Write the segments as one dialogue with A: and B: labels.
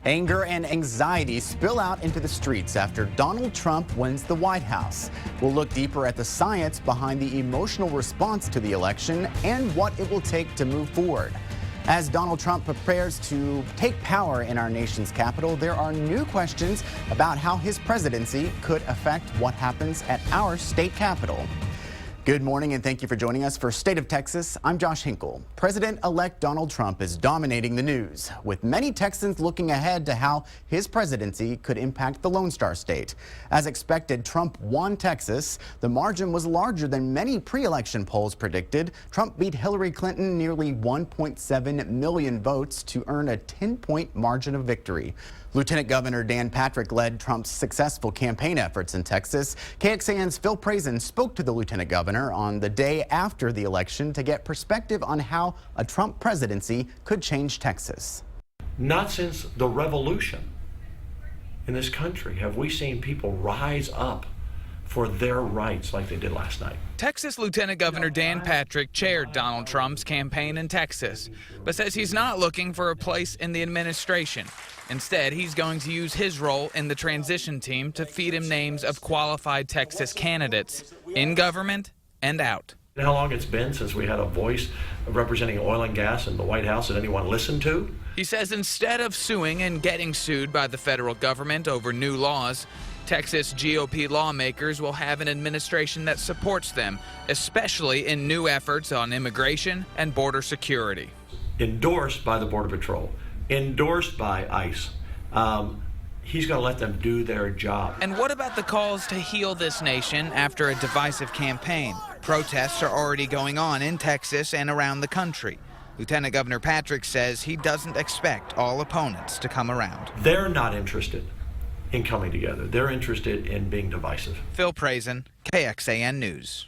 A: Anger and anxiety spill out into the streets after Donald Trump wins the White House. We'll look deeper at the science behind the emotional response to the election and what it will take to move forward. As Donald Trump prepares to take power in our nation's capital, there are new questions about how his presidency could affect what happens at our state capitol. Good morning and thank you for joining us for State of Texas. I'm Josh Hinkle. President-elect Donald Trump is dominating the news, with many Texans looking ahead to how his presidency could impact the Lone Star State. As expected, Trump won Texas. The margin was larger than many pre-election polls predicted. Trump beat Hillary Clinton nearly 1.7 million votes to earn a 10-point margin of victory. Lieutenant Governor Dan Patrick led Trump's successful campaign efforts in Texas. KXAN's Phil Prazan spoke to the Lieutenant Governor on the day after the election to get perspective on how a Trump presidency could change Texas.
B: Not since the revolution in this country have we seen people rise up for their rights like they did last night.
C: Texas Lieutenant Governor Dan Patrick chaired Donald Trump's campaign in Texas, but says he's not looking for a place in the administration. Instead, he's going to use his role in the transition team to feed him names of qualified Texas candidates in government and out.
B: How long it's been since we had a voice representing oil and gas in the White House that anyone listened to?
C: He says instead of suing and getting sued by the federal government over new laws, Texas GOP lawmakers will have an administration that supports them, especially in new efforts on immigration and border security.
B: Endorsed by the Border Patrol, endorsed by ICE. He's going to let them do their job.
C: And what about the calls to heal this nation after a divisive campaign? Protests are already going on in Texas and around the country. Lieutenant Governor Patrick says he doesn't expect all opponents to come around.
B: They're not interested in coming together. They're interested in being divisive.
C: Phil Prazan, KXAN News.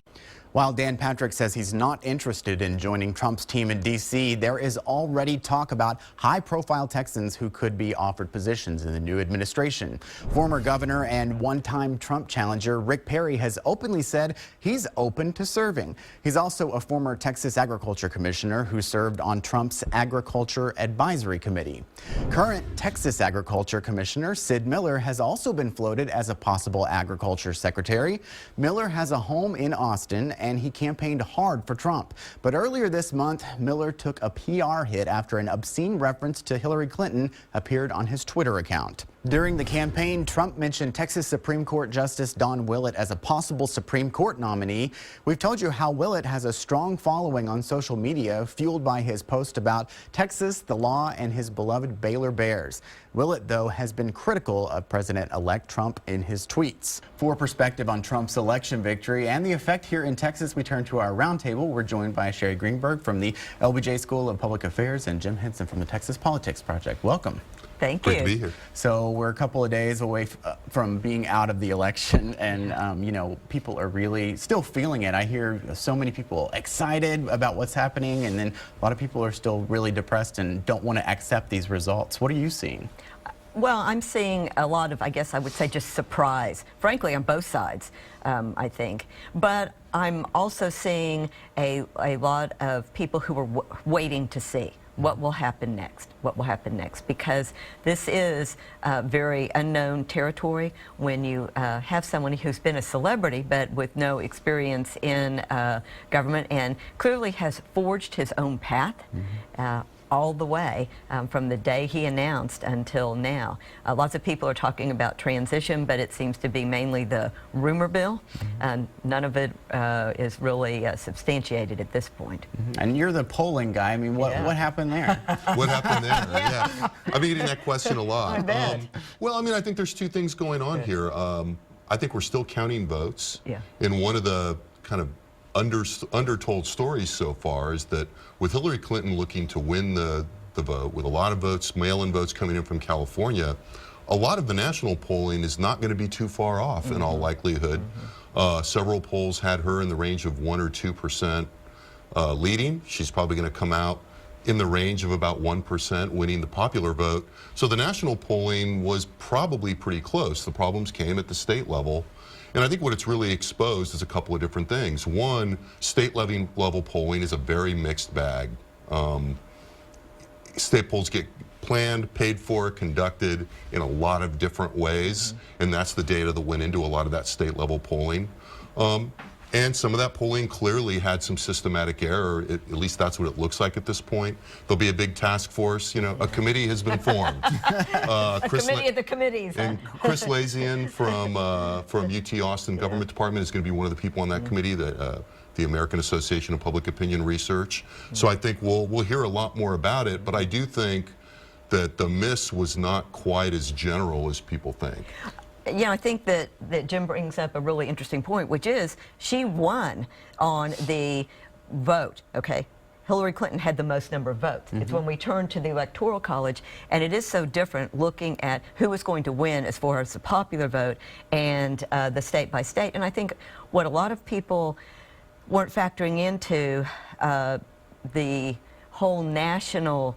A: While Dan Patrick says he's not interested in joining Trump's team in D.C., there is already talk about high-profile Texans who could be offered positions in the new administration. Former governor and one-time Trump challenger Rick Perry has openly said he's open to serving. He's also a former Texas agriculture commissioner who served on Trump's Agriculture Advisory Committee. Current Texas agriculture commissioner Sid Miller has also been floated as a possible agriculture secretary. Miller has a home in Austin, and he campaigned hard for Trump. But earlier this month, Miller took a PR hit after an obscene reference to Hillary Clinton appeared on his Twitter account. During the campaign, Trump mentioned Texas Supreme Court Justice Don Willett as a possible Supreme Court nominee. We've told you how Willett has a strong following on social media, fueled by his post about Texas, the law, and his beloved Baylor Bears. Willett, though, has been critical of President-elect Trump in his tweets. For perspective on Trump's election victory and the effect here in Texas, we turn to our roundtable. We're joined by Sherry Greenberg from the LBJ School of Public Affairs and Jim Henson from the Texas Politics Project. Welcome.
D: Thank you.
E: Great to be here.
A: So we're a couple of days away from being out of the election, and you know, people are really still feeling it. I hear so many people excited about what's happening, and then a lot of people are still really depressed and don't want to accept these results. What are you seeing?
D: Well, I'm seeing a lot of, I guess I would say, just surprise, frankly, on both sides, I think. But I'm also seeing a lot of people who are waiting to see what will happen next, because this is very unknown territory when you have someone who's been a celebrity but with no experience in government and clearly has forged his own path. All the way from the day he announced until now. Lots of people are talking about transition, but it seems to be mainly the rumor bill. None of it is really substantiated at this point.
A: And you're the polling guy. I mean, what happened there?
E: What happened there? Yeah. I've been getting that question a lot.
D: I bet.
E: Well, I mean, I think there's two things going on here. I think we're still counting votes.
D: Yeah.
E: And one of the kind of undertold stories so far is that with Hillary Clinton looking to win the vote, with a lot of votes, mail-in votes coming in from California, a lot of the national polling is not going to be too far off in all likelihood. Several polls had her in the range of 1 or 2% leading. She's probably going to come out in the range of about 1% winning the popular vote. So the national polling was probably pretty close. The problems came at the state level. And I think what it's really exposed is a couple of different things. One, state level polling is a very mixed bag. state polls get planned, paid for, conducted in a lot of different ways, and that's the data that went into a lot of that state level polling. And some of that polling clearly had some systematic error. At least that's what it looks like at this point. There'll be a big task force. You know, a committee has been formed.
D: A committee of the committees.
E: And Chris Lazian from UT Austin Government Department is going to be one of the people on that committee, that the American Association of Public Opinion Research. So I think we'll hear a lot more about it. But I do think that the miss was not quite as general as people think.
D: Yeah, I think that Jim brings up a really interesting point, which is she won on the vote, okay? Hillary Clinton had the most number of votes. It's when we turn to the Electoral College, and it is so different looking at who is going to win as far as the popular vote and the state by state. And I think what a lot of people weren't factoring into the whole national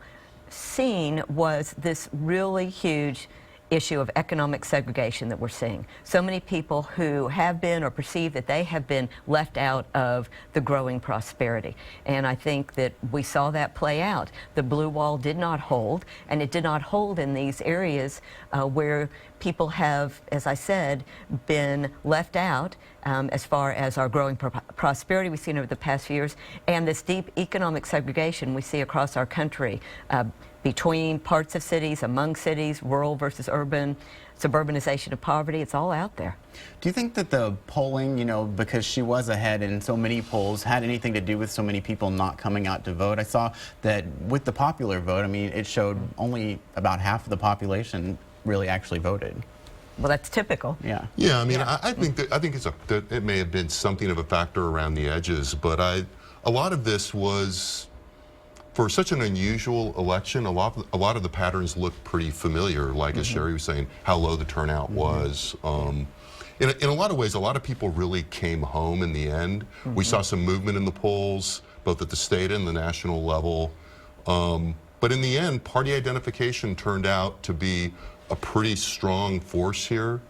D: scene was this really huge issue of economic segregation that we're seeing. So many people who have been or perceive that they have been left out of the growing prosperity. And I think that we saw that play out. The blue wall did not hold, and it did not hold in these areas where people have, as I said, been left out as far as our growing prosperity we've seen over the past few years, and this deep economic segregation we see across our country. Between parts of cities, among cities, rural versus urban, suburbanization of poverty, it's all out there.
A: Do you think that the polling, you know, because she was ahead in so many polls, had anything to do with so many people not coming out to vote? I saw that with the popular vote, I mean, it showed only about half of the population really actually voted.
D: Well, that's typical.
A: Yeah.
E: Yeah, I mean, I think that it may have been something of a factor around the edges, but a lot of this was, for such an unusual election, a lot of the patterns look pretty familiar, like as Sherry was saying, how low the turnout was. In a lot of ways, a lot of people really came home in the end. We saw some movement in the polls, both at the state and the national level. But in the end, party identification turned out to be a pretty strong force here.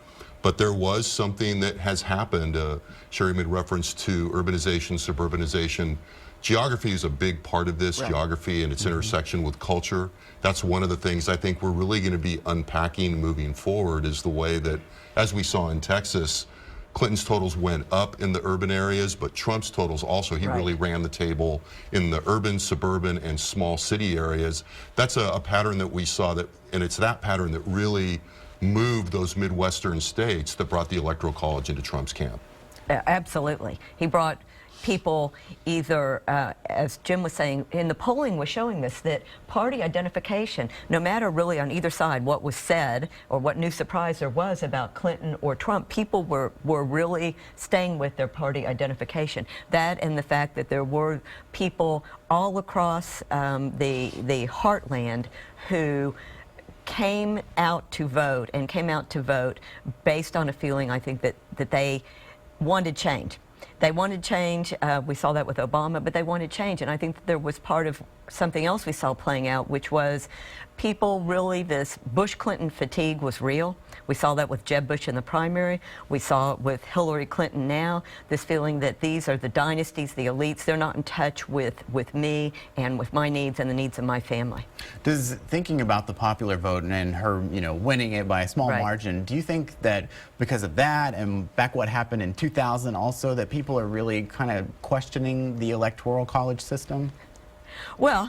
E: But there was something that has happened. Sherry made reference to urbanization, suburbanization. Geography is a big part of this, geography and its intersection with culture. That's one of the things I think we're really going to be unpacking moving forward, is the way that, as we saw in Texas, Clinton's totals went up in the urban areas, but Trump's totals also, he really ran the table in the urban, suburban, and small city areas. That's a pattern that we saw, and it's that pattern that really moved those Midwestern states that brought the Electoral College into Trump's camp.
D: Absolutely. He brought people either, as Jim was saying, in the polling was showing this, that party identification, no matter really on either side what was said or what new surprise there was about Clinton or Trump, people were really staying with their party identification. That and the fact that there were people all across the heartland who came out to vote, and came out to vote based on a feeling, I think, that they wanted change. They wanted change. We saw that with Obama, but they wanted change. And I think that there was part of something else we saw playing out, which was people really, this Bush-Clinton fatigue was real. We saw that with Jeb Bush in the primary. We saw it with Hillary Clinton now, this feeling that these are the dynasties, the elites. They're not in touch with me and with my needs and the needs of my family.
A: Does, thinking about the popular vote and her, you know, winning it by a small margin, do you think that because of that and back what happened in 2000 also, that people are really kind of questioning the Electoral College system?
D: Well,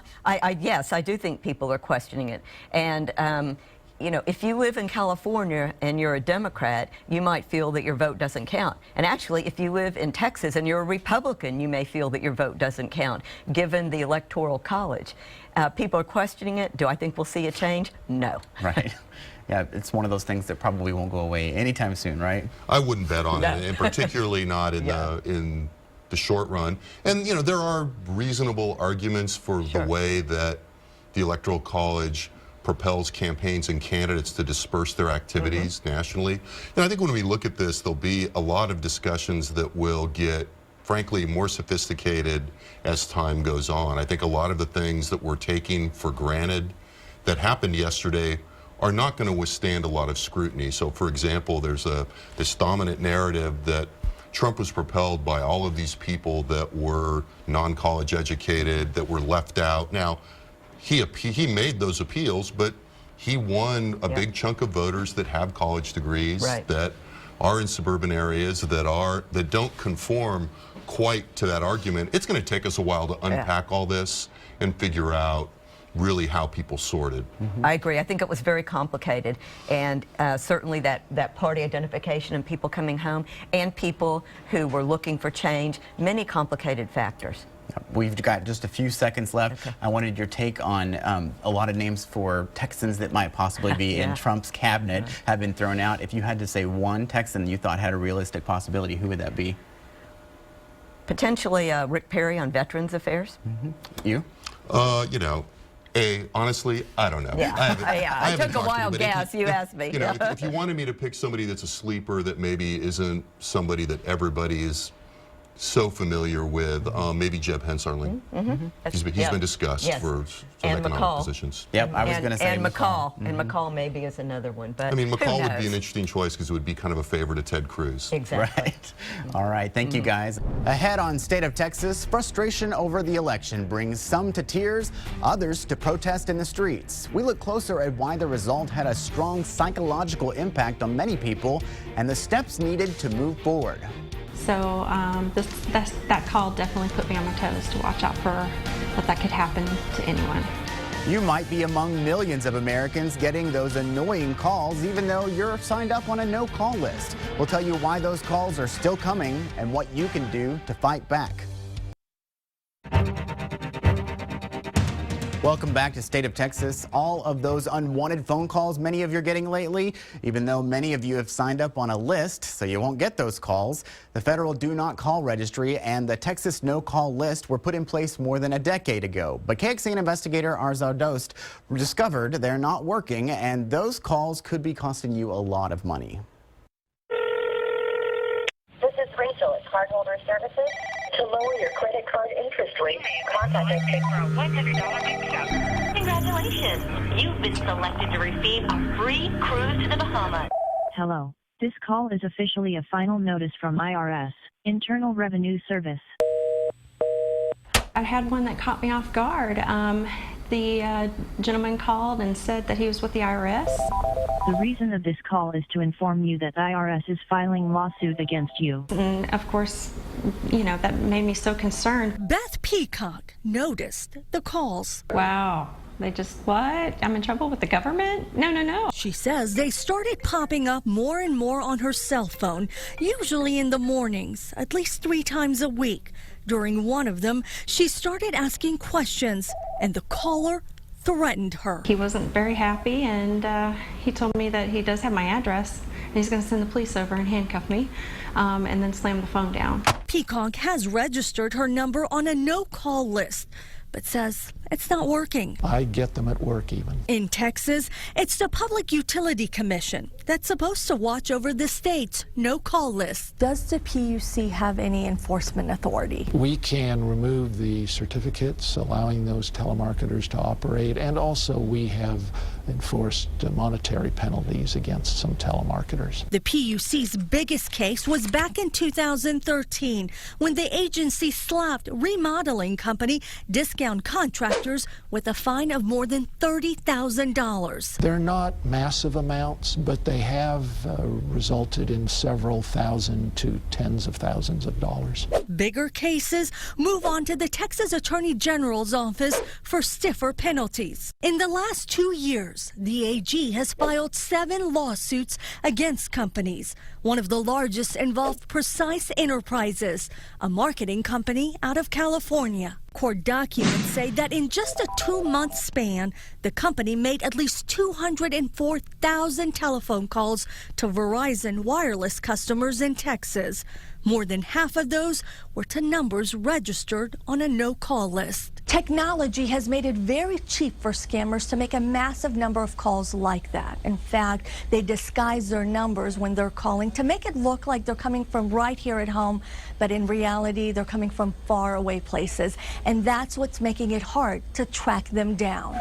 D: yes, I do think people are questioning it. And, you know, if you live in California and you're a Democrat, you might feel that your vote doesn't count. And actually, if you live in Texas and you're a Republican, you may feel that your vote doesn't count, given the Electoral College. People are questioning it. Do I think we'll see a change? No.
A: Right. Yeah, it's one of those things that probably won't go away anytime soon, right?
E: I wouldn't bet on it, and particularly not in the short run. And, you know, there are reasonable arguments for the way that the Electoral College propels campaigns and candidates to disperse their activities nationally. And I think when we look at this, there'll be a lot of discussions that will get, frankly, more sophisticated as time goes on. I think a lot of the things that we're taking for granted that happened yesterday are not going to withstand a lot of scrutiny. So, for example, there's this dominant narrative that Trump was propelled by all of these people that were non-college educated, that were left out. Now, he made those appeals, but he won a
D: Yeah.
E: big chunk of voters that have college degrees,
D: Right.
E: that are in suburban areas, that don't conform quite to that argument. It's going to take us a while to unpack all this and figure out really how people sorted.
D: I agree. I think it was very complicated, and certainly that party identification and people coming home and people who were looking for change, many complicated factors.
A: We've got just a few seconds left.
D: Okay.
A: I wanted your take on a lot of names for Texans that might possibly be in
D: Yeah.
A: Trump's cabinet have been thrown out. If you had to say one Texan you thought had a realistic possibility, who would that be?
D: Potentially Rick Perry on Veterans Affairs.
A: You?
E: You know, honestly, I don't know.
D: Yeah.
E: I
D: I
E: haven't
D: took a
E: talked to him,
D: wild
E: but if
D: guess. You asked me.
E: You know, if you wanted me to pick somebody that's a sleeper that maybe isn't somebody that everybody is so familiar with, maybe Jeb Hensarling. He's been discussed
D: Yes.
E: for some
D: And
E: economic
D: McCall.
E: positions.
A: Yep, I was going to say
D: and
A: McCall.
D: And McCall maybe is another one, but
E: I mean,
D: who
E: McCall would be
D: knows?
E: an interesting choice because it would be kind of a favor to Ted Cruz.
D: Exactly.
A: Right. All right. Thank you, guys. Ahead on State of Texas, frustration over the election brings some to tears, others to protest in the streets. We look closer at why the result had a strong psychological impact on many people and the steps needed to move forward.
F: So that call definitely put me on my toes to watch out for that could happen to anyone.
A: You might be among millions of Americans getting those annoying calls even though you're signed up on a no-call list. We'll tell you why those calls are still coming and what you can do to fight back. Welcome back to State of Texas. All of those unwanted phone calls many of you are getting lately, even though many of you have signed up on a list, so you won't get those calls. The federal Do Not Call Registry and the Texas No Call List were put in place more than a decade ago. But KXAN investigator Arza Dost discovered they're not working, and those calls could be costing you a lot of money.
G: This is Rachel at Cardholder Services. To lower your credit card interest rate, contact us for a $100 discount. Congratulations! You've been selected to receive a free cruise to the Bahamas.
H: Hello. This call is officially a final notice from IRS, Internal Revenue Service.
F: I had one that caught me off guard. The gentleman called and said that he was with the IRS.
H: The reason of this call is to inform you that IRS is filing lawsuit against you.
F: And of course, you know, that made me so concerned.
I: Beth Peacock noticed the calls.
F: Wow. They just, what? I'm in trouble with the government? No.
I: She says they started popping up more and more on her cell phone, usually in the mornings, at least 3 times a week. During one of them, she started asking questions, and the caller threatened her.
F: He wasn't very happy, and he told me that he does have my address, and he's going to send the police over and handcuff me, and then slam the phone down.
I: Peacock has registered her number on a no-call list, but says it's not working.
J: I get them at work even.
I: In Texas, it's the Public Utility Commission that's supposed to watch over the state's no-call list.
K: Does the PUC have any enforcement authority?
J: We can remove the certificates allowing those telemarketers to operate, and also we have enforced monetary penalties against some telemarketers.
I: The PUC's biggest case was back in 2013 when the agency slapped remodeling company Discount Contractors with a fine of more than $30,000.
J: They're not massive amounts, but they have resulted in several thousand to tens of thousands of dollars.
I: Bigger cases move on to the Texas Attorney General's office for stiffer penalties. In the last 2 years, the AG has filed 7 lawsuits against companies. One of the largest involved Precise Enterprises, a marketing company out of California. Court documents say that in just a 2-month span, the company made at least 204,000 telephone calls to Verizon wireless customers in Texas. More than half of those were to numbers registered on a no-call list.
K: Technology has made it very cheap for scammers to make a massive number of calls like that. In fact, they disguise their numbers when they're calling to make it look like they're coming from right here at home, but in reality, they're coming from far away places. And that's what's making it hard to track them down.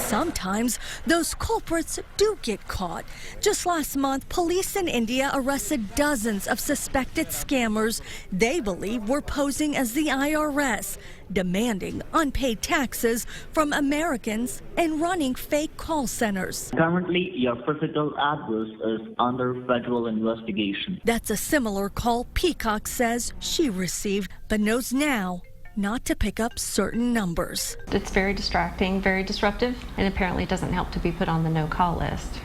I: Sometimes those culprits do get caught. Just last month, police in India arrested dozens of suspected scammers they believe were posing as the IRS, demanding unpaid taxes from Americans and running fake call centers.
L: Currently, your physical address is under federal investigation.
I: That's a similar call Peacock says she received, but knows now not to pick up certain numbers.
F: It's very distracting, very disruptive, and apparently it doesn't help to be put on the no-call list.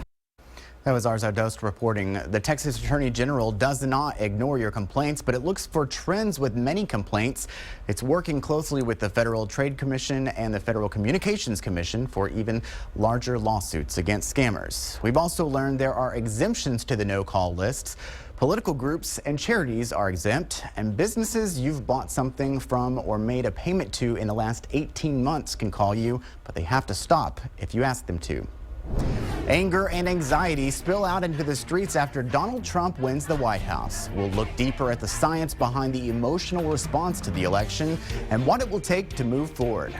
A: That was Arza Dost reporting. The Texas Attorney General does not ignore your complaints, but it looks for trends with many complaints. It's working closely with the Federal Trade Commission and the Federal Communications Commission for even larger lawsuits against scammers. We've also learned there are exemptions to the no-call lists. Political groups and charities are exempt, and businesses you've bought something from or made a payment to in the last 18 months can call you, but they have to stop if you ask them to. Anger and anxiety spill out into the streets after Donald Trump wins the White House. We'll look deeper at the science behind the emotional response to the election and what it will take to move forward.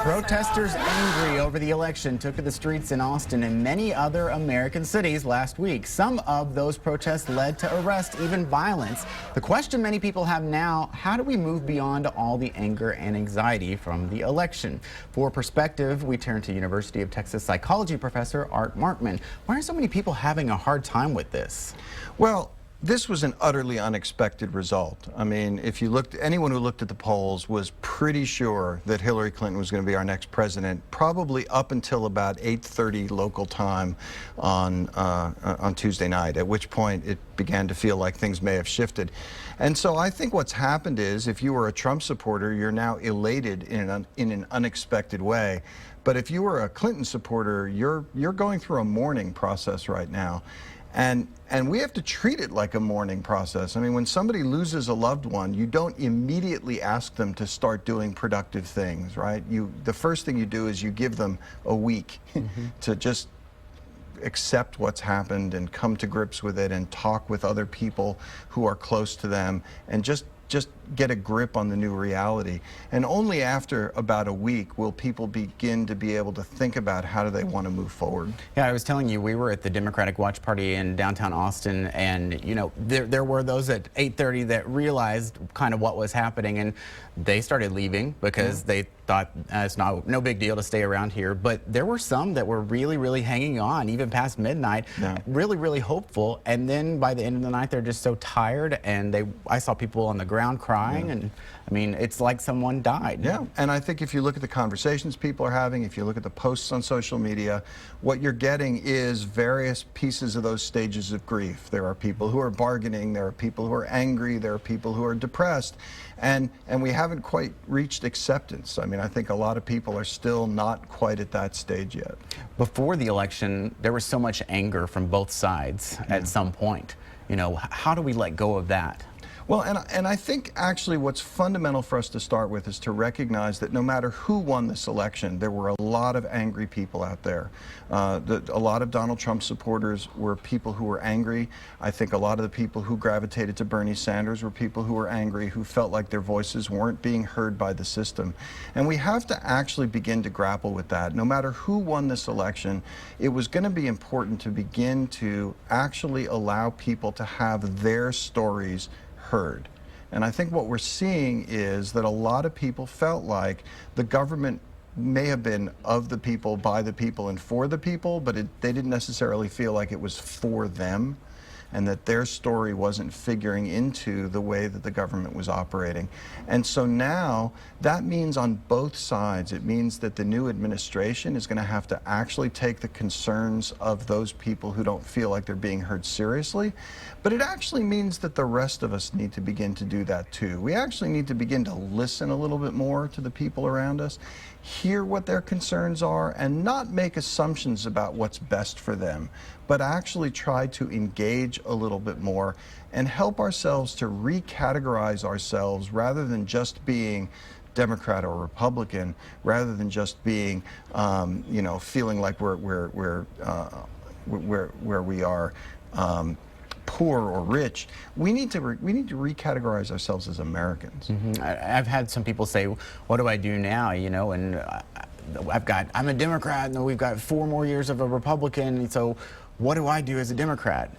A: Protesters angry over the election took to the streets in Austin and many other American cities last week. Some of those protests led to arrest, even violence. The question many people have now, how do we move beyond all the anger and anxiety from the election? For perspective, we turn to University of Texas psychology professor Art Markman. Why are so many people having a hard time with this?
M: Well, this was an utterly unexpected result. I mean, if you looked, anyone who looked at the polls was pretty sure that Hillary Clinton was going to be our next president, probably up until about 8:30 local time on Tuesday night, at which point it began to feel like things may have shifted. And so I think what's happened is, if you were a Trump supporter, you're now elated in an unexpected way. But if you were a Clinton supporter, you're going through a mourning process right now. And we have to treat it like a mourning process. I mean, when somebody loses a loved one, you don't immediately ask them to start doing productive things, right? The first thing you do is you give them a week to just accept what's happened and come to grips with it and talk with other people who are close to them and just get a grip on the new reality. And only after about a week will people begin to be able to think about how do they want to move forward.
A: Yeah, I was telling you, we were at the Democratic Watch Party in downtown Austin, and you know, there were those at 8:30 that realized kind of what was happening, and they started leaving because they thought it's no big deal to stay around here. But there were some that were really hanging on, even past midnight, really hopeful. And then by the end of the night, they're just so tired, and I saw people on the ground crying, and I mean, it's like someone died.
M: Yeah, and I think if you look at the conversations people are having, if you look at the posts on social media, what you're getting is various pieces of those stages of grief. There are people who are bargaining, there are people who are angry, there are people who are depressed, and we haven't quite reached acceptance. I mean, I think a lot of people are still not quite at that stage yet.
A: Before the election, there was so much anger from both sides at some point. You know, how do we let go of that?
M: Well, and I think actually what's fundamental for us to start with is to recognize that no matter who won this election, there were a lot of angry people out there. A lot of Donald Trump supporters were people who were angry. I think a lot of the people who gravitated to Bernie Sanders were people who were angry, who felt like their voices weren't being heard by the system. And we have to actually begin to grapple with that. No matter who won this election, it was going to be important to begin to actually allow people to have their stories heard. And I think what we're seeing is that a lot of people felt like the government may have been of the people, by the people, and for the people, but they didn't necessarily feel like it was for them, and that their story wasn't figuring into the way that the government was operating. And so now that means on both sides, it means that the new administration is going to have to actually take the concerns of those people who don't feel like they're being heard seriously. But it actually means that the rest of us need to begin to do that too. We actually need to begin to listen a little bit more to the people around us, hear what their concerns are, and not make assumptions about what's best for them, but actually try to engage a little bit more and help ourselves to recategorize ourselves rather than just being Democrat or Republican, rather than just being, you know, feeling like we're where we are poor or rich. We need to recategorize ourselves as Americans.
A: I've had some people say, "What do I do now?" You know, and I'm a Democrat, and we've got 4 more years of a Republican. So, what do I do as a Democrat?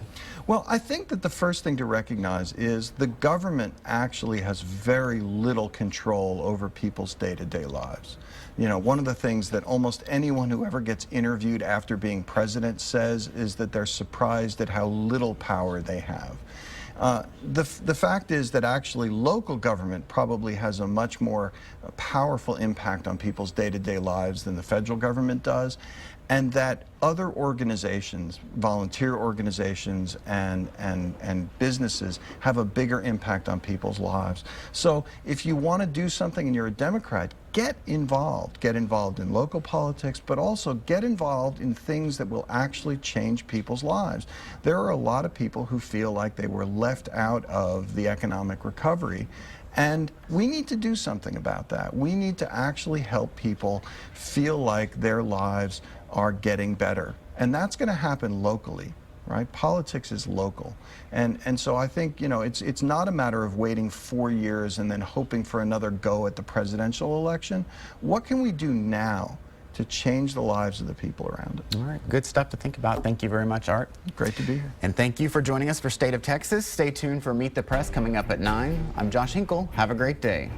M: Well, I think that the first thing to recognize is the government actually has very little control over people's day-to-day lives. You know, one of the things that almost anyone who ever gets interviewed after being president says is that they're surprised at how little power they have. The fact is that actually local government probably has a much more powerful impact on people's day-to-day lives than the federal government does, and that other organizations, volunteer organizations and businesses have a bigger impact on people's lives. So if you want to do something and you're a Democrat, get involved. Get involved in local politics, but also get involved in things that will actually change people's lives. There are a lot of people who feel like they were left out of the economic recovery, and we need to do something about that. We need to actually help people feel like their lives are getting better. And that's going to happen locally, right? Politics is local. And so I think, you know, it's not a matter of waiting 4 years and then hoping for another go at the presidential election. What can we do now to change the lives of the people around us?
A: All right, good stuff to think about. Thank you very much, Art.
M: Great to be here.
A: And thank you for joining us for State of Texas. Stay tuned for Meet the Press coming up at 9. I'm Josh Hinkle. Have a great day.